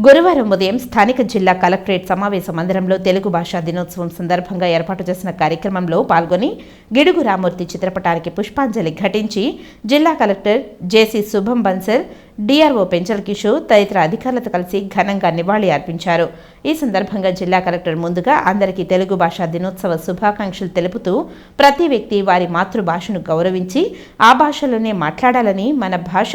గురువారం ఉదయం స్థానిక జిల్లా కలెక్టరేట్ సమావేశ మందిరంలో తెలుగు భాషా దినోత్సవం సందర్భంగా ఏర్పాటు చేసిన కార్యక్రమంలో పాల్గొని గిడుగు రామూర్తి చిత్రపటానికి పుష్పాంజలి ఘటించి జిల్లా కలెక్టర్ జేసీ శుభం బన్సల్, డిఆర్ఓ పెంచల్ కిషోర్ తదితర అధికారులతో కలిసి ఘనంగా నివాళి అర్పించారు. ఈ సందర్భంగా జిల్లా కలెక్టర్ ముందుగా అందరికీ తెలుగు భాషా దినోత్సవ శుభాకాంక్షలు తెలుపుతూ ప్రతి వ్యక్తి వారి మాతృభాషను గౌరవించి ఆ భాషలోనే మాట్లాడాలని, మన భాష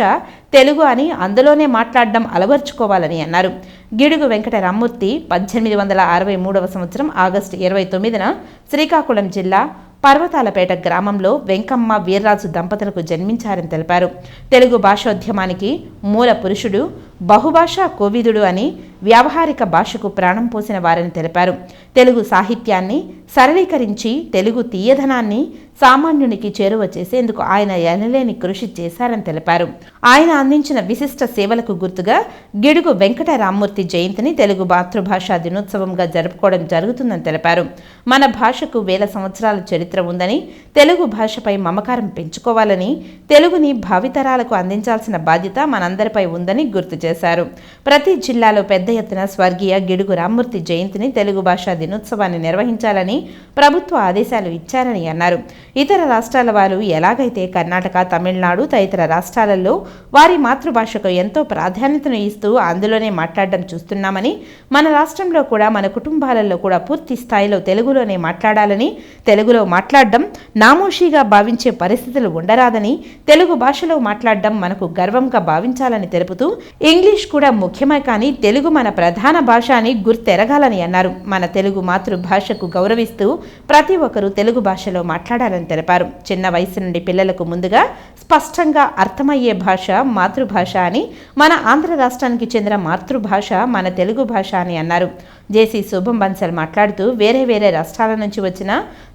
తెలుగు అని అందులోనే మాట్లాడడం అలవర్చుకోవాలని అన్నారు. గిడుగు వెంకట రామూర్తి 1863వ సంవత్సరం ఆగస్టు 29న శ్రీకాకుళం జిల్లా పర్వతాలపేట గ్రామంలో వెంకమ్మ వీర్రాజు దంపతులకు జన్మించారని తెలిపారు. తెలుగు భాషోద్యమానికి మూల పురుషుడు, బహుభాషా కోవిదుడు అని వ్యావహారిక భాషకు ప్రాణం పోసిన వారని తెలిపారు. తెలుగు సాహిత్యాన్ని సరళీకరించి తెలుగు తీయధనాన్ని సామాన్యునికి చేరువ చేసేందుకు ఆయన ఎనలేని కృషి చేశారని తెలిపారు. ఆయన అందించిన విశిష్ట సేవలకు గుర్తుగా గిడుగు వెంకట రామూర్తి జయంతిని తెలుగు మాతృభాషా దినోత్సవంగా జరుపుకోవడం జరుగుతుందని తెలిపారు. మన భాషకు వేల సంవత్సరాల చరిత్ర ఉందని, తెలుగు భాషపై మమకారం పెంచుకోవాలని, తెలుగుని భావితరాలకు అందించాల్సిన బాధ్యత మనందరిపై ఉందని గుర్తు చేశారు. ప్రతి జిల్లాలో పెద్ద ఎత్తున స్వర్గీయ గిడుగు రామూర్తి జయంతిని తెలుగు భాషా దినోత్సవాన్ని నిర్వహించాలని ప్రభుత్వ ఆదేశాలు ఇచ్చారని అన్నారు. ఇతర రాష్ట్రాల వారు ఎలాగైతే కర్ణాటక, తమిళనాడు తదితర రాష్ట్రాలలో వారి మాతృభాషకు ఎంతో ప్రాధాన్యతను ఇస్తూ అందులోనే మాట్లాడడం చూస్తున్నామని, మన రాష్ట్రంలో కూడా మన కుటుంబాలలో కూడా పూర్తి స్థాయిలో తెలుగులోనే మాట్లాడాలని, తెలుగులో మాట్లాడడం నామోషిగా భావించే పరిస్థితులు ఉండరాదని, తెలుగు భాషలో మాట్లాడడం మనకు గర్వంగా భావించాలని తెలుపుతూ ఇంగ్లీష్ కూడా ముఖ్యమే కానీ తెలుగు మన ప్రధాన భాష అని గుర్తెరగాలని అన్నారు. మన తెలుగు మాతృభాషకు గౌరవిస్తూ ప్రతి ఒక్కరూ తెలుగు భాషలో మాట్లాడాలని తెలిపారు. చిన్న వయసు నుండి పిల్లలకు ముందుగా స్పష్టంగా అర్థమయ్యే భాష మాతృభాష అని, మన ఆంధ్ర రాష్ట్రానికి చెందిన మాతృభాష మన తెలుగు భాష అని అన్నారు. జేసీ శుభం బన్సల్ మాట్లాడుతూ వేరే రాష్ట్రాల నుంచి వచ్చిన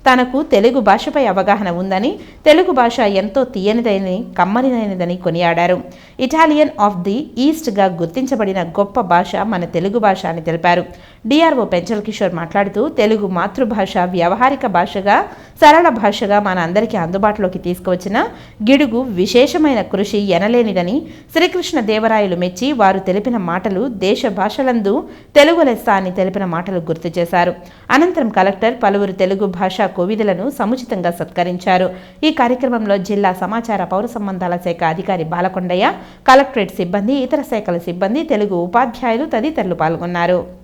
తనకు తెలుగు భాషపై అవగాహన ఉందని, తెలుగు భాష ఎంతో తీయనిదని, కమ్మనిదైనదని కొనియాడారు. ఇటాలియన్ ఆఫ్ ది ఈస్ట్గా గుర్తించబడిన గొప్ప భాష మన తెలుగు భాష అని తెలిపారు. డిఆర్ఓ పెంచల్ కిషోర్ మాట్లాడుతూ తెలుగు మాతృభాష వ్యవహారిక భాషగా, సరళ భాషగా మన అందరికీ అందుబాటులోకి తీసుకువచ్చిన గిడుగు విశేషమైన కృషి ఎనలేనిదని, శ్రీకృష్ణ దేవరాయలు మెచ్చి వారు తెలిపిన మాటలు దేశ భాషలందు తెలుగు లెస్స అని తెలిపిన మాటలు గుర్తు చేశారు. అనంతరం కలెక్టర్ పలువురు తెలుగు భాషా కోవిదులను సముచితంగా సత్కరించారు. ఈ కార్యక్రమంలో జిల్లా సమాచార పౌర సంబంధాల శాఖ అధికారి బాలకొండయ్య, కలెక్టరేట్ సిబ్బంది, ఇతర శాఖల సిబ్బంది, తెలుగు ఉపాధ్యాయులు తదితరులు పాల్గొన్నారు.